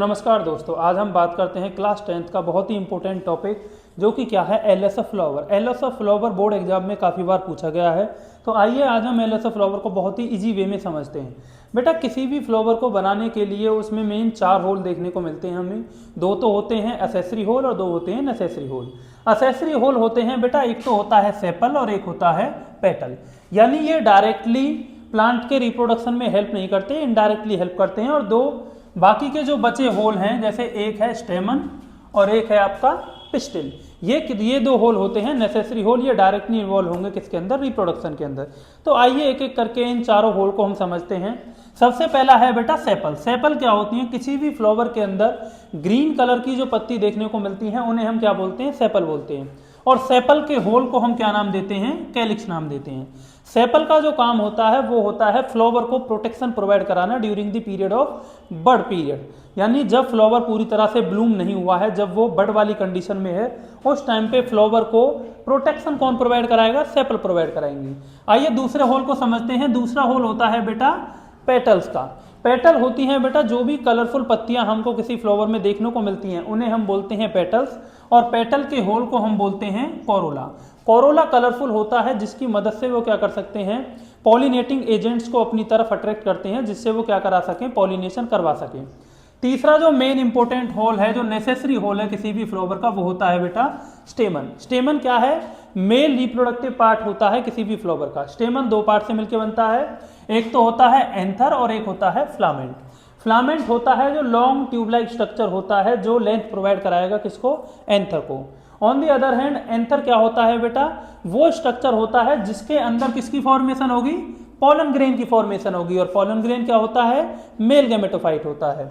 नमस्कार दोस्तों, आज हम बात करते हैं क्लास 10th का बहुत ही इंपॉर्टेंट टॉपिक जो कि क्या है LS of flower. LS of flower board exam में काफ़ी बार पूछा गया है। तो आइए आज हम एलएस ऑफ फ्लावर को बहुत ही इजी वे में समझते हैं। बेटा किसी भी फ्लावर को बनाने के लिए उसमें मेन 4 होल देखने को मिलते हैं हमें। 2 तो होते हैं एसेसरी होल और 2 होते हैं नेसेसरी होल। एसेसरी होल होते हैं बेटा, एक तो होता है सेपल और एक होता है पेटल। यानी ये डायरेक्टली प्लांट के रिप्रोडक्शन में हेल्प नहीं करते, इनडायरेक्टली हेल्प करते हैं। और 2 बाकी के जो बचे होल हैं, जैसे एक है स्टेमन और एक है आपका पिस्टिल, ये 2 होल होते हैं नेसेसरी होल। ये डायरेक्टली इन्वॉल्व होंगे किसके अंदर, रिप्रोडक्शन के अंदर। तो आइए एक एक करके इन चारों होल को हम समझते हैं। सबसे पहला है बेटा सेपल। सेपल क्या होती है, किसी भी फ्लावर के अंदर ग्रीन कलर की जो पत्ती देखने को मिलती है उन्हें हम क्या बोलते हैं, सेपल बोलते हैं। और सेपल के होल को हम क्या नाम देते हैं, कैलिक्स नाम देते हैं। सेपल का जो काम होता है वो होता है फ्लावर को प्रोटेक्शन प्रोवाइड कराना during the period of bud period. यानी जब फ्लावर पूरी तरह से ब्लूम नहीं हुआ है, जब वो बड वाली कंडीशन में है, उस टाइम पे फ्लावर को प्रोटेक्शन कौन प्रोवाइड कराएगा, सेपल प्रोवाइड कराएंगे। आइए दूसरे होल को समझते हैं। दूसरा होल होता है बेटा पेटल्स का। पेटल होती हैं बेटा जो भी कलरफुल पत्तियां हमको किसी फ्लावर में देखने को मिलती हैं उन्हें हम बोलते हैं पेटल्स। और पेटल के होल को हम बोलते हैं कोरोला। कोरोला कलरफुल होता है जिसकी मदद से वो क्या कर सकते हैं, पॉलिनेटिंग एजेंट्स को अपनी तरफ अट्रैक्ट करते हैं, जिससे वो क्या करा सकें, पॉलिनेशन करवा सकें। तीसरा जो मेन इंपॉर्टेंट होल है, जो नेसेसरी होल है किसी भी फ्लावर का, वो होता है बेटा स्टेमन। स्टेमन क्या है, मेल रिप्रोडक्टिव पार्ट होता है किसी भी फ्लावर का। स्टेमन 2 पार्ट से मिलकर बनता है, एक तो होता है एंथर और एक होता है फ्लामेंट। फ्लामेंट होता है जो लॉन्ग ट्यूब लाइक स्ट्रक्चर होता है जो लेंथ प्रोवाइड कराएगा किसको, एंथर को। On the other hand anther क्या होता है बेटा, वो स्ट्रक्चर होता है जिसके अंदर किसकी फॉर्मेशन होगी, पॉलन ग्रेन की फॉर्मेशन होगी। और पॉलन ग्रेन क्या होता है, मेल गैमेटोफाइट होता है।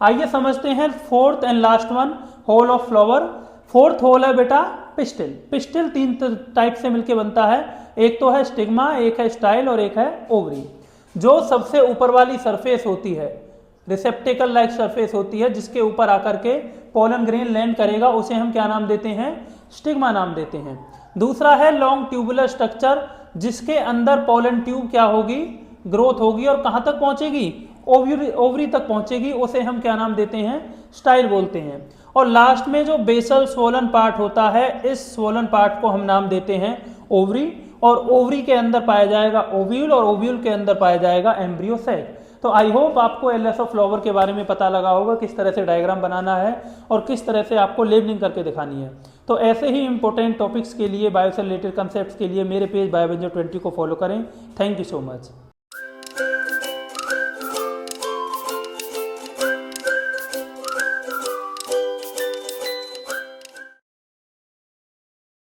आइए समझते हैं fourth and last one, whorl of flower. Fourth whorl है बेटा पिस्टिल। पिस्टिल 3 टाइप से मिलकर बनता है, एक तो है स्टिग्मा, एक है स्टाइल और एक है ओवरी। जो सबसे ऊपर वाली सरफेस होती है, रिसेप्टेकल लाइक सरफेस होती है, जिसके ऊपर आकर के पॉलन ग्रेन लैंड करेगा, उसे हम क्या नाम देते हैं, स्टिग्मा नाम देते हैं। दूसरा है लॉन्ग ट्यूबुलर स्ट्रक्चर, जिसके अंदर पॉलन ट्यूब क्या होगी, ग्रोथ होगी और कहां तक पहुंचेगी, ओवरी तक पहुंचेगी, उसे हम क्या नाम देते हैं, स्टाइल बोलते हैं। और लास्ट में जो बेसल स्वोलन पार्ट होता है, इस स्वोलन पार्ट को हम नाम देते हैं ओवरी। और ओवरी के अंदर पाया जाएगा ओव्यूल और ओव्यूल के अंदर पाया जाएगा एम्ब्रियो सेक। तो आई होप आपको एलएस ऑफ फ्लावर के बारे में पता लगा होगा, किस तरह से डायग्राम बनाना है और किस तरह से आपको लेबलिंग करके दिखानी है। तो ऐसे ही इंपॉर्टेंट टॉपिक्स के लिए, बायो से रिलेटेड कंसेप्ट्स के लिए मेरे पेज बायोवेंजर 20 को फॉलो करें। Thank you so much.